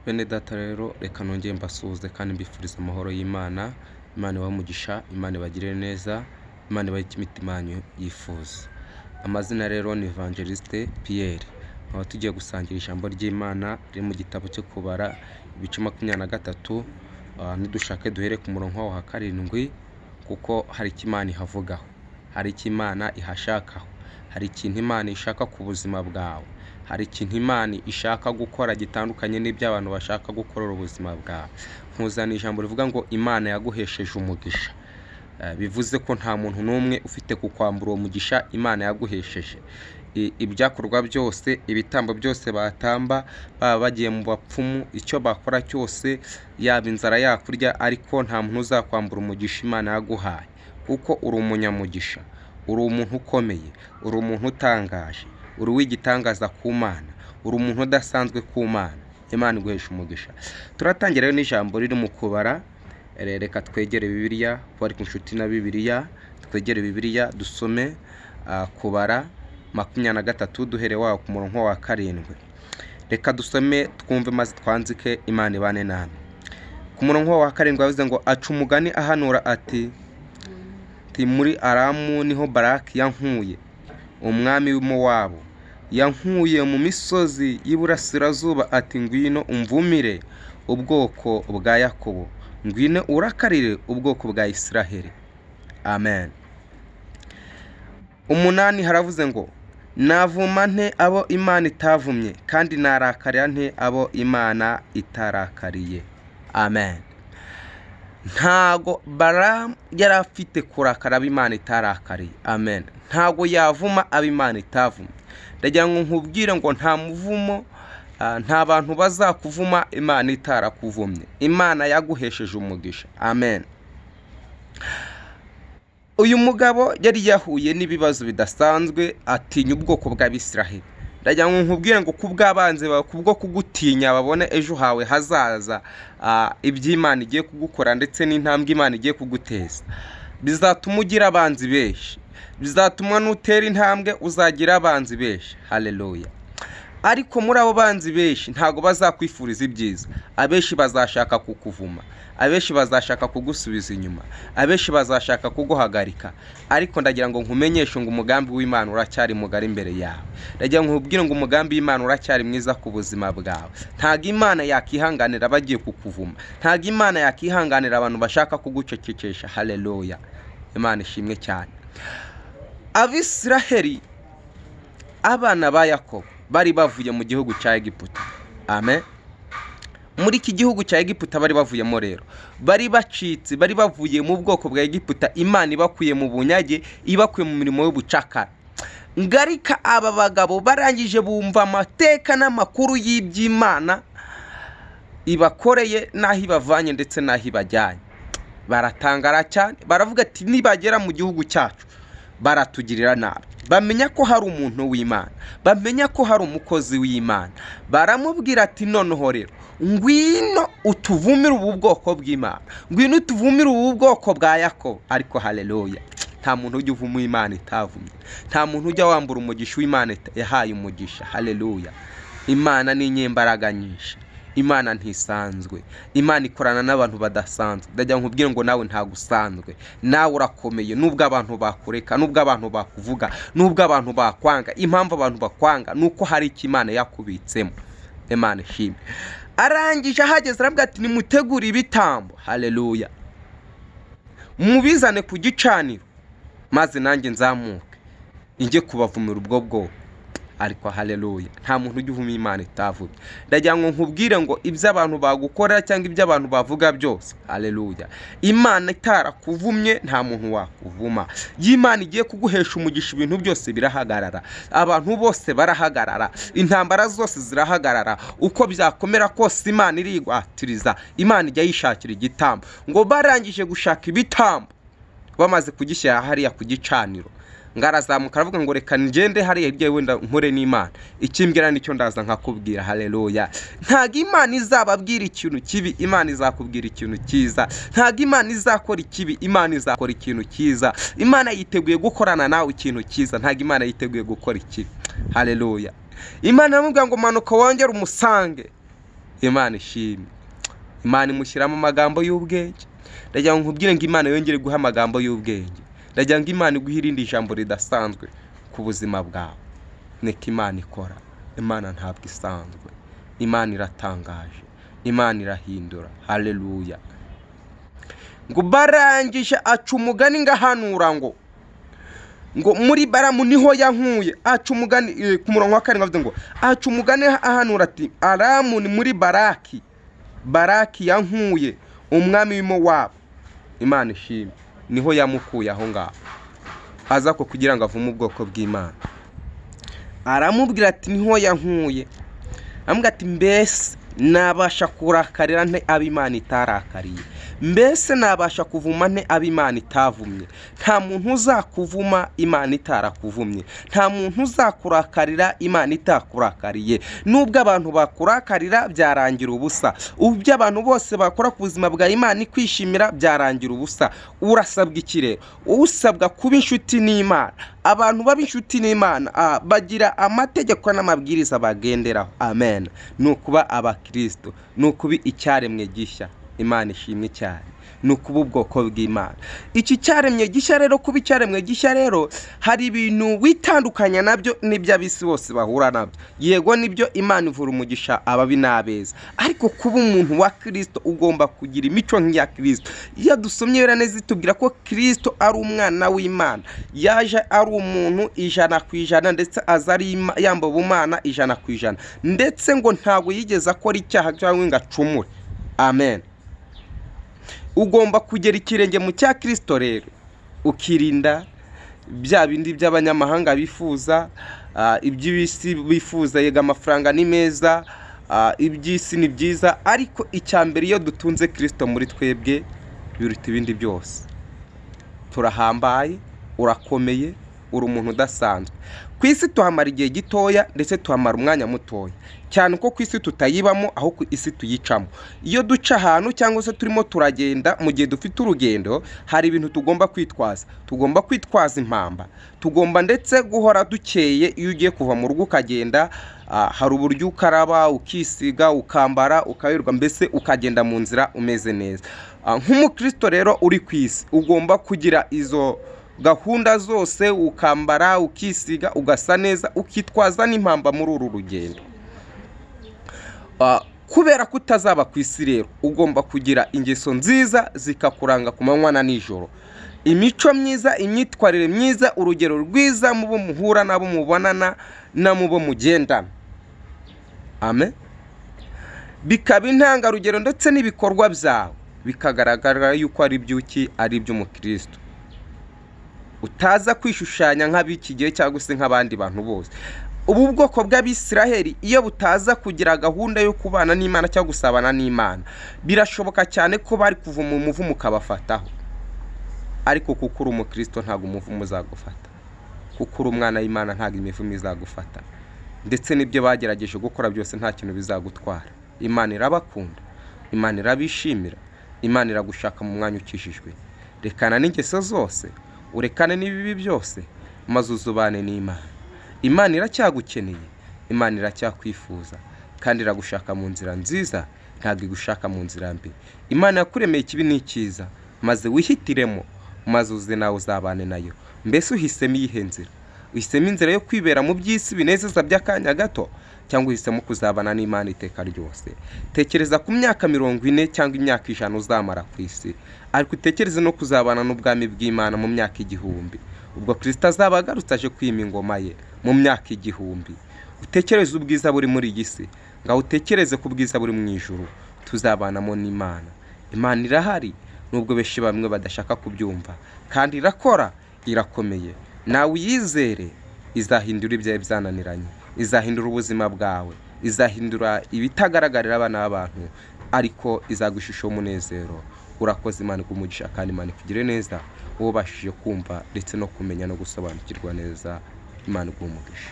Bene data rero reka nongeye mbasuhuze kandi mbifuriza amahoro y'Imana. Imana ibamugisha, Imana ibagirire neza, Imana ibahe imitima yanyu yifuza. Amazina rero ni Evangeliste Pierre. Aho tugiye gusangira ijambo ry'Imana riri mu gitabo cyo kubara ibice 23. Nidushake duhere ku murongo wa 7 kuko hari ikimana ihavugaho, hari ikimana ihashakaho, hari ikintu Imana ishaka ku buzima bwawe, hari ikintu Imana ishaka gukora gitandukanye n'ibyo abantu bashaka gukorera ubuzima bwawe. Nkuzana ijambo rivuga ngo Imana yaguhesheje umugisha. Bivuze ko nta muntu n'umwe ufite kukwambura uwo mugisha Imana yaguhesheje. Ibyakorwa byose, ibitambo byose batamba, baba bagiye mu bapfumu, icyo bakora cyose, yaba inzara yakurya, ariko nta muntu uzakwambura umugisha Imana yaguhaye, kuko uri umunyamugisha, uri umuntu ukomeye, uri umuntu utangaje, uri w'igitangaza ku Mana, uri umuntu udasanzwe ku Mana. Imana iguhesha umugisha. Turatangira n'ijambo riri mu kubara. Reka twegere Bibiliya, bari ku nshuti na Bibiliya, twegere Bibiliya dusome kubara 23 duhere wa ku murongo wa 7. Reka dusome twumve maze twanzike, Imana ibane namwe. Ku murongo wa 7 yavuze ngo aca umugani ahanura ati muri Aramu niho Baraki yankuye, umwami w'Imowabu, yankuye mu misozi y'Iburasirazuba, ati ngwino umvumire ubwoko bwa Yakobo, ngwino urakarire ubwoko bwa Isiraheli. Amen. 8 haravuze ngo navuma nte abo Imana itavumye, kandi narakarira nte abo Imana itarakariye. Amen. Ntago Balamu yari afite kurakara ab'Imana itarakariye. Amen. Ntago yavuma ab'Imana itavumye. Ndagira ngo nkubwire ngo nta muvumo, nta bantu bazakuvuma Imana itarakuvumye. Imana yaguhesheje umugisha. Amen. Uyu mugabo yari yahuye n'ibibazo bidasanzwe, atinya ubwoko bw'Abisiraheli. Ndagira ngo nkubwire ngo kubw'abanze bawe, kubwo kugutinya babone ejo hawe hazaza, iby'Imana igiye kugukora ndetse n'intambwe Imana igiye kuguteza, bizatuma ugira abanzi benshi, bizatuma nutera intambwe uzagira abanzi benshi. Haleluya. Ariko muri abo banzi benshi ntago bazakwifuriza ibyiza. Abenshi bazashaka kukuvuma, abenshi bazashaka kugusubiza inyuma, abenshi bazashaka kuguhagarika. Ariko ndagira ngo nkumenyeshe ngo umugambi w'Imana uracyari mugari imbere yawe. Ndagira ngo nkubwire ngo umugambi w'Imana uracyari mwiza ku buzima bwawe. Ntago Imana yakihanganira bagiye kukuvuma, ntago Imana yakihanganira abantu bashaka kugucecekesha. Haleluya. Imana ishimwe cyane. Abisiraheli, abana ba Yakobo, bari bavuye mu gihugu cya Egiputa. Amen. Muri iki gihugu cya Egiputa bari bavuyemo rero, bari bacitse, bari bavuye mu bwoko bwa Egiputa, Imana ibakuye mu bunyage, ibakuye mu mirimo y'ubucakara. Ngarika aba bagabo barangije bumva amateka n'amakuru y'iby'Imana ibakoreye, naho ibavanye ndetse naho ibajyanye. Baratangara cyane, baravuga ati nibagera mu gihugu cyacu baratugirira nabi. Bamenya ko hari umuntu w'Imana, bamenya ko hari umukozi w'Imana. Baramubwira ati noneho rero ngwino utuvumire ubu bwoko bw'Imana, ngwino utuvumire ubu bwoko bwa Yakobo. Ariko haleluya, nta muntu ujya uvuma Imana itavumye, nta muntu ujya wambura umugisha w'Imana yahaye umugisha. Haleluya. Imana ni inyembaraga nyinshi, Imana ntisanzwe, Imana ikorana n'abantu badasanzwe. Ndagira nkubwire ngo nawe ntagusanzwe, nawe urakomeye. Nubwo abantu bakureka, nubwo abantu bakuvuga, nubwo abantu bakwanga, impamvu abantu bakwanga nuko hari icyo Imana yakubitsemo. Imana ishimwe. Arangije ahageze aravuga ati nimutegure ibitambo. Haleluya. Mubizane ku gicaniro, maze nanjye nzamuke inge kubavumira ubwo bwoko. Ariko haleluya, nta muntu ujya uvuma Imana itavumye. Ndagira ngo nkubwire ngo ibyo abantu bagukora cyangwa ibyo abantu bavuga byose, haleluya, Imana itarakuvumye nta muntu wakuvuma. Imana igiye kuguhesha umugisha, ibintu byose birahagarara, abantu bose barahagarara, intambara zose zirahagarara. Uko byakomera kose Imana irigwatiriza, Imana ijya yishakira igitambo. Ngo barangije gushaka ibitambo, bamaze kugishyira hariya ku gicaniro, ngarazamuka aravuga ngo reka ngende hariya hirya wenda nkore n'Imana, ikimbwira nicyo ndaza nkakubwira. Haleluya. Ntago Imana izababwira ikintu kibi, Imana izakubwira ikintu cyiza. Ntago Imana izakora ikibi, Imana izakora ikintu cyiza. Imana yiteguye gukorana nawe ikintu cyiza, ntago Imana yiteguye gukora ikibi. Haleluya. Imana yamubwira ngo manuka wongere umusange. Imana ishimwe. Imana imushyiramo amagambo y'ubwenge. Ndagira ngo nkubwire ngo Imana yongere guha amagambo y'ubwenge. Ndagira ngo Imana iguhe irindi jambo ridasanzwe ku buzima bwawe. Niko Imana ikora. Imana ntabwo isanzwe. Imana iratangaje. Imana irahindura. Haleluya. Ngo barangije aca umugani ngahanura ngo muri Baramu niho yankuye. Aca umugani ku murongo wa 7 avuze ngo aca umugani ahanura ati Aramu ni muri Baraki yankuye umwami w'Imowabu. Imana ishimwe. Niho yamukuye aho ngaho aza ko kugira ngo avume ubwoko bw'Imana. Aramubwira ati niho yankuye. Amubwira ati mbese nabasha kurakarira nte ab'Imana itarakariye? Mbese nabasha kuvuma nte ab'Imana itavumye? Nta muntu uzakuvuma Imana itarakuvumye. Nta muntu uzakurakarira Imana itakurakariye. Nubwo abantu bakurakarira byarangira ubusa. Ubyo abantu bose bakora ku buzima bwa Imana ikwishimira byarangira ubusa. Urasabwa iki rero? Usabwa kuba inshuti n'Imana. Abantu baba inshuti n'Imana bagira amategeko n'amabwiriza bagenderaho. Amen. Nukuba abakristo, nukuba icyaremwe gishya. Imana ishimwe cyane. Nukuba ubwoko bw'Imana. Iki cyaremwe gishya rero, kuba icyaremwe gishya rero, hari ibintu witandukanya nabyo n'ibyo abisi bose bahura nabyo. Yego nibyo Imana ivura umugisha ababi n'abeza, ariko kuba umuntu wa Kristo ugomba kugira imico nk'iya Kristo. Iyo dusomye Biraneze tubwira ko Kristo ari umwana w'Imana, yaje ari umuntu 100% ndetse azari yamba ubumana 100%, ndetse ngo ntabwo yigeze akora icyaha cyangwa ngo acumure. Amen. Ugomba kugera ikirenge mu cya Kristo rero, ukirinda bya bindi by'abanyamahanga bifuza, iby'ibisi bifuza. Yega amafaranga ni meza, iby'isi ni byiza, ariko icyambere iyo dutunze Kristo muri twebwe biruta ibindi byose. Turahambaye, urakomeye, uri umuntu udasanzwe. Ku isi tuhamara igihe gitoya ndetse tuhamara umwanya mutoya, cyane ko ku isi tutayibamo aho ku isi tuyicamo. Iyo duca ahantu cyangwa se turimo turagenda, mu gihe dufite urugendo, hari ibintu tugomba kwitwaza. Tugomba kwitwaza impamba, tugomba ndetse guhora dukeye. Iyo ugiye kuva mu rugo ukagenda, hari uburyo ukaraba, ukisiga, ukambara, ukayirwa, mbese ukagenda mu nzira umeze neza. Nk'umukristo rero uri ku isi ugomba kugira izo gahunda zose, ukambara, ukisiga, ugasa neza, ukitwaza n'impamba muri uru rugendo. Kubera ko utazaba ku isi rero, ugomba kugira ingeso nziza zikakuranga ku manywa na nijoro. Imico myiza, imyitwarire myiza, urugero rwiza mu bo muhura nabo mubonana na mu bo mugendana. Amen. Bikaba intangarugero ndetse n'ibikorwa byawe bikagaragara yuko ari iby'uki, ari iby'umukristo. Utaza kwishushanya nk'abiki gihe cyangwa se nk'abandi bantu bose. Ubu bwoko bw'Abisiraheli iyo butaza kugira gahunda yo kubana n'Imana cyangwa gusabana n'Imana, birashoboka cyane ko bari kuva mu muvumo ukabafataho. Ariko kuko uri umukristo ntabwo umuvumo uzagufata. Kuko uri umwana w'Imana ntabwo imivumo izagufata. Ndetse n'ibyo bagerageje gukora byose nta kintu bizagutwara. Imana irabakunda, Imana irabishimira, Imana iragushaka mu mwanya ukijijwe. Rekana n'ingeso zose, urekane n'ibibi byose, maze uzubane n'Imana. Imana iracyagukeneye, Imana iracyakwifuza, kandi iragushaka mu nzira nziza, ntabwo igushaka mu nzira mbi. Imana yakuremeye ikibi n'icyiza, maze wihitiremo, maze uze nawe uzabane nayo. Mbese uhisemo iyihe nzira? Uhisemo inzira yo kwibera mu by'isi binezeza by'akanya gato, cyangwa uhisemo kuzabana n'Imana iteka ryose? Tekereza ku myaka 40 cyangwa imyaka 100 uzamara ku isi, ariko utekereze no kuzabana n'ubwami bw'Imana mu myaka 1000. Ubwo Kristo azaba agarutse aje kwima ingoma ye mu myaka 1000. Utekereze ubwiza buri muri iyi si, ngaho utekereze ku bwiza buri mu ijuru. Tuzabanamo n'Imana. Imana irahari, nubwo benshi bamwe badashaka kubyumva, kandi irakora, irakomeye. Nawe uyizere, izahindura ibyawe byananiranye, izahindura ubuzima bwawe, izahindura ibitagaragarira abana b'abantu, ariko izagushisha umunezero. Urakoze, Imana ikumugisha kandi Imana ikugire neza, wowe ubashije kumva ndetse no kumenya no gusobanukirwa neza. Imana ikumugisha.